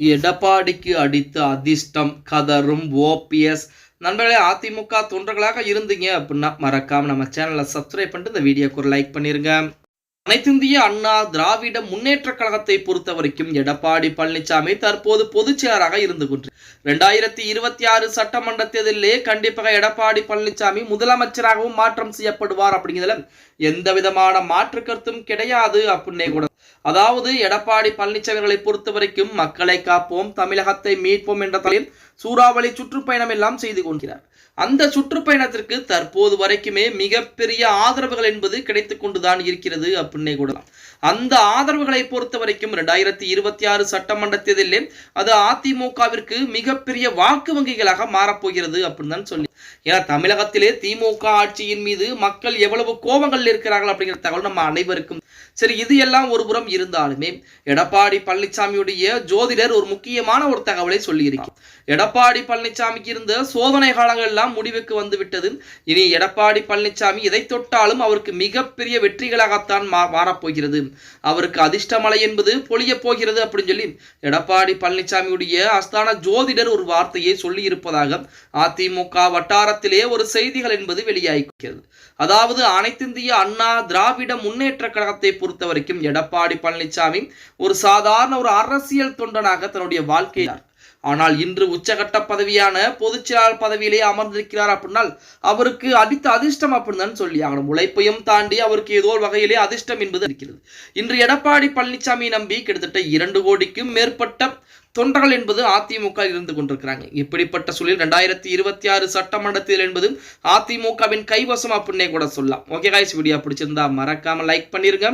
எடப்பாடிக்கு அடித்த அதிர்ஷ்டம் கதரும் ஓபிஎஸ். நண்பர்களே, அதிமுக தொண்டர்களாக இருந்தீங்க அப்படின்னா மறக்காம நம்ம சேனலை சப்ஸ்கிரைப் பண்ணிட்டு இந்த வீடியோக்கு ஒரு லைக் பண்ணிருங்க. அனைத்திந்திய அண்ணா திராவிட முன்னேற்ற கழகத்தை பொறுத்த வரைக்கும் எடப்பாடி பழனிசாமி தற்போது பொதுச்செயலராக இருந்து கொண்டு 2026 சட்டமன்ற தேர்தலிலே கண்டிப்பாக எடப்பாடி பழனிசாமி முதலமைச்சராகவும் மாற்றம் செய்யப்படுவார் அப்படிங்கிறதுல எந்த விதமான மாற்று கருத்தும் கிடையாது அப்படின்னே கூட. அதாவது எடப்பாடி பழனிசாமிகளை பொறுத்த வரைக்கும் மக்களை காப்போம், தமிழகத்தை மீட்போம் என்ற தலையில் சூறாவளி சுற்றுப்பயணம் எல்லாம் செய்து கொள்கிறார். அந்த சுற்றுப்பயணத்திற்கு தற்போது வரைக்குமே மிகப்பெரிய ஆதரவுகள் என்பது கிடைத்துக் கொண்டுதான் இருக்கிறது அப்படின்னே கூடலாம். அந்த ஆதரவுகளை பொறுத்த வரைக்கும் 2026 சட்டமன்ற தேர்தலிலே அது அதிமுகவிற்கு மிகப்பெரிய வாக்கு வங்கிகளாக மாறப்போகிறது அப்படின்னு தான் சொல்லி. ஏன்னா தமிழகத்திலே திமுக ஆட்சியின் மீது மக்கள் எவ்வளவு கோபங்கள் இருக்கிறார்கள் அப்படிங்கிற தகவல் நம்ம அனைவருக்கும் சரி. இது எல்லாம் ஒரு புறம் இருந்தாலுமே எடப்பாடி பழனிசாமியுடைய ஜோதிடர் ஒரு முக்கியமான ஒரு தகவலை சொல்லியிருக்கிறார். எடப்பாடி பழனிசாமிக்கு இருந்த சோதனை காலங்கள் எல்லாம் முடிவுக்கு வந்துவிட்டது. இனி எடப்பாடி பழனிசாமி எதை தொட்டாலும் அவருக்கு மிகப்பெரிய வெற்றிகளாகத்தான் மாறப்போகிறது. அவருக்கு அதிர்ஷ்டமலை என்பது பொழிய போகிறது அப்படின்னு சொல்லி எடப்பாடி பழனிசாமியுடைய அஸ்தான ஜோதிடர் ஒரு வார்த்தையை சொல்லி இருப்பதாக அதிமுக வட்டாரத்திலே ஒரு செய்திகள் என்பது வெளியாகிறது. அதாவது அனைத்திந்திய அண்ணா திராவிட முன்னேற்ற கழகத்தை பொறுத்த வரைக்கும் எடப்பாடி பழனிசாமி ஒரு சாதாரண ஒரு அரசியல் தொண்டனாக தன்னுடைய வாழ்க்கையார். ஆனால் இன்று உச்சகட்ட பதவியான பொதுச்செயலாளர் பதவியிலே அமர்ந்திருக்கிறார் அப்படின்னால் அவருக்கு அடித்த அதிர்ஷ்டம் அப்படின்னு தான் சொல்லி ஆகணும். உழைப்பையும் தாண்டி அவருக்கு ஏதோ ஒரு வகையிலே அதிர்ஷ்டம் என்பது இருக்கிறது. இன்று எடப்பாடி பழனிசாமி நம்பி கிட்டத்தட்ட 2 கோடிக்கும் மேற்பட்ட தொண்டர்கள் என்பது அதிமுக இருந்து கொண்டிருக்கிறாங்க. இப்படிப்பட்ட சூழலில் 2026 சட்டமன்றத்தில் என்பது அதிமுகவின் கைவசம் அப்படின்னே கூட சொல்லலாம். ஓகே காய்ஸ், வீடியோ பிடிச்சிருந்தா மறக்காம லைக் பண்ணிருங்க.